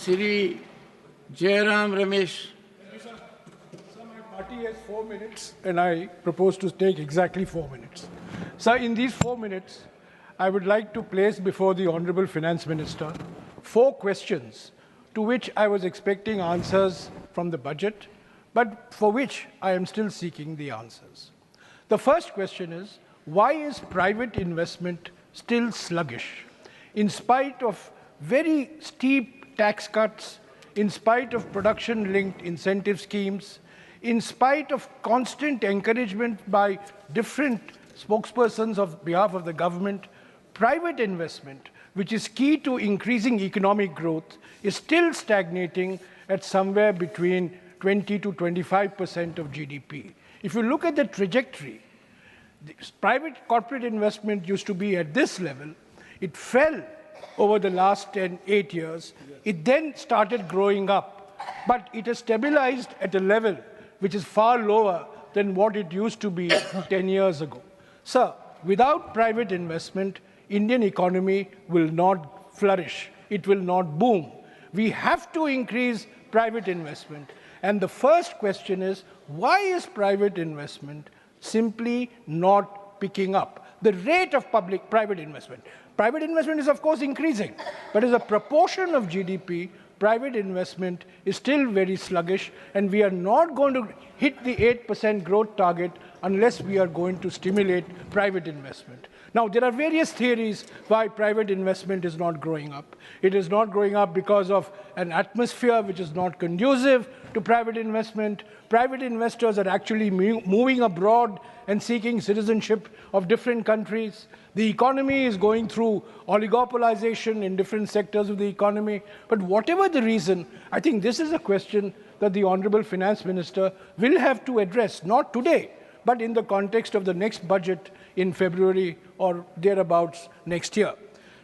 Sri Jairam Ramesh. Sir, my party has 4 minutes, and I propose to take exactly 4 minutes. Sir, in these 4 minutes, I would like to place before the Honorable Finance Minister 4 questions to which I was expecting answers from the budget, but for which I am still seeking the answers. The first question is, why is private investment still sluggish? In spite of very steep tax cuts, in spite of production-linked incentive schemes, in spite of constant encouragement by different spokespersons on behalf of the government, private investment, which is key to increasing economic growth, is still stagnating at somewhere between 20 to 25% of GDP. If you look at the trajectory, private corporate investment used to be at this level. It fell over the last 8 years. It then started growing up, but it has stabilized at a level which is far lower than what it used to be 10 years ago. Sir, without private investment, Indian economy will not flourish. It will not boom. We have to increase private investment. And the first question is, why is private investment simply not picking up? The rate of private investment. Private investment is, of course, increasing, but as a proportion of GDP, private investment is still very sluggish, and we are not going to hit the 8% growth target unless we are going to stimulate private investment. Now, there are various theories why private investment is not growing up. It is not growing up because of an atmosphere which is not conducive to private investment. Private investors are actually moving abroad and seeking citizenship of different countries. The economy is going through oligopolization in different sectors of the economy. But whatever the reason, I think this is a question that the Honorable Finance Minister will have to address, not today, but in the context of the next budget in February or thereabouts next year.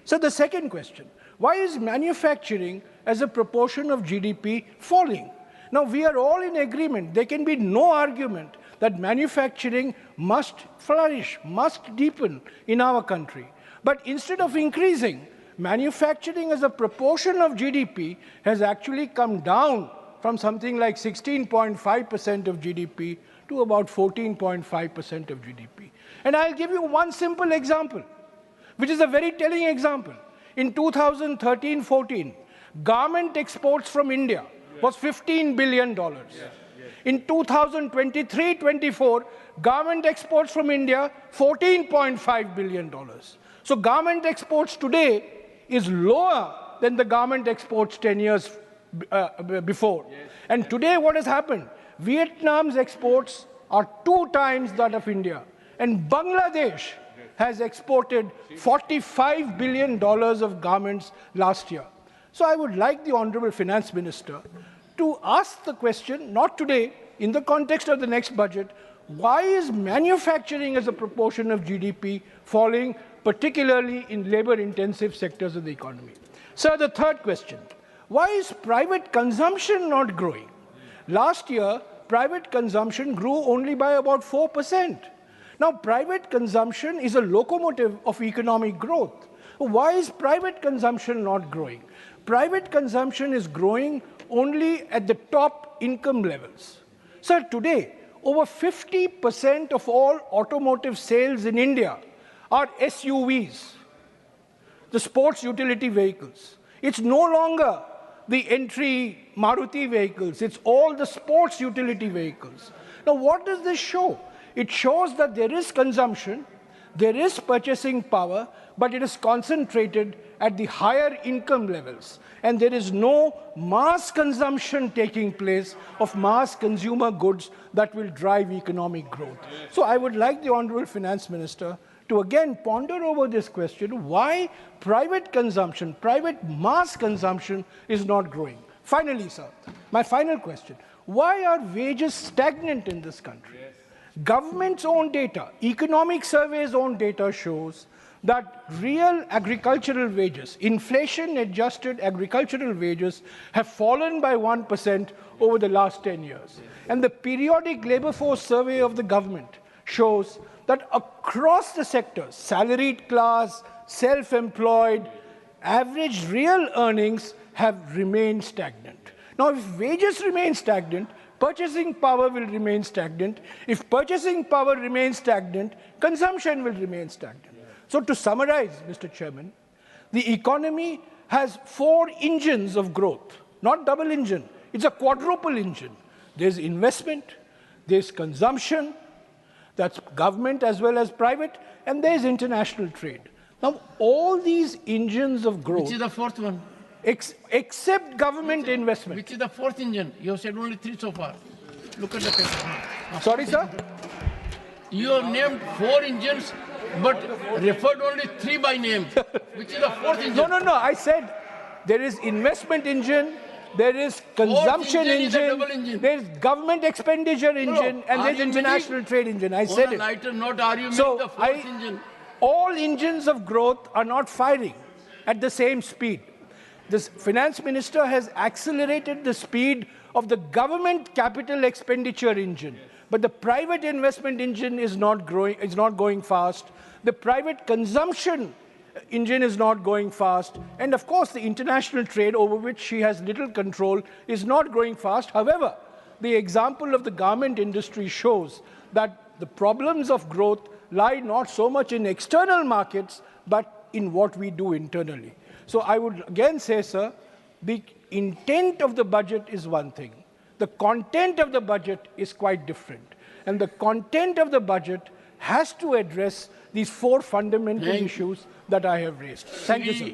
So the second question, why is manufacturing as a proportion of GDP falling? Now, we are all in agreement. There can be no argument that manufacturing must flourish, must deepen in our country. But instead of increasing, manufacturing as a proportion of GDP has actually come down from something like 16.5% of GDP to about 14.5% of GDP. And I'll give you one simple example, which is a very telling example. In 2013-14, garment exports from India was $15 billion. In 2023-24, garment exports from India, $14.5 billion. So garment exports today is lower than the garment exports 10 years before. And today what has happened? Vietnam's exports are 2 times that of India. And Bangladesh has exported $45 billion of garments last year. So I would like the Honorable Finance Minister to ask the question, not today, in the context of the next budget, why is manufacturing as a proportion of GDP falling, particularly in labor-intensive sectors of the economy? Sir, the third question, why is private consumption not growing? Last year, private consumption grew only by about 4%. Now, private consumption is a locomotive of economic growth. Why is private consumption not growing? Private consumption is growing only at the top income levels. Sir, today, over 50% of all automotive sales in India are SUVs, the sports utility vehicles. It's no longer the entry Maruti vehicles, it's all the sports utility vehicles. Now, what does this show? It shows that there is consumption, there is purchasing power, but it is concentrated at the higher income levels. And there is no mass consumption taking place of mass consumer goods that will drive economic growth. So I would like the Honorable Finance Minister to again ponder over this question, why private consumption, private mass consumption is not growing. Finally, sir, my final question, why are wages stagnant in this country? Government's own data, economic survey's own data shows that real agricultural wages, inflation-adjusted agricultural wages, have fallen by 1% over the last 10 years. And the periodic labor force survey of the government shows that across the sectors, salaried class, self-employed, average real earnings have remained stagnant. Now, if wages remain stagnant, purchasing power will remain stagnant. If purchasing power remains stagnant, consumption will remain stagnant. So to summarize, Mr. Chairman, the economy has 4 engines of growth, not double engine. It's a quadruple engine. There's investment, there's consumption, that's government as well as private, and there's international trade. Now, all these engines of growth... Which is the 4th one? Except government investment. Which is the 4th engine? You have said only 3 so far. Look at the paper. Sorry, sir? You have named 4 engines, but referred only 3 by name. Which is the 4th engine? No. I said there is investment engine, there is consumption engine, there is government expenditure engine, and there is international trade engine. I said it. On a lighter note, are you So the 4th engine? All engines of growth are not firing at the same speed. This finance minister has accelerated the speed of the government capital expenditure engine, but the private investment engine is not going fast. The private consumption engine is not going fast. And of course, the international trade, over which she has little control, is not growing fast. However, the example of the garment industry shows that the problems of growth lie not so much in external markets, but in what we do internally. So I would again say, sir, the intent of the budget is one thing. The content of the budget is quite different. And the content of the budget has to address these 4 fundamental issues that I have raised. Thank you, sir.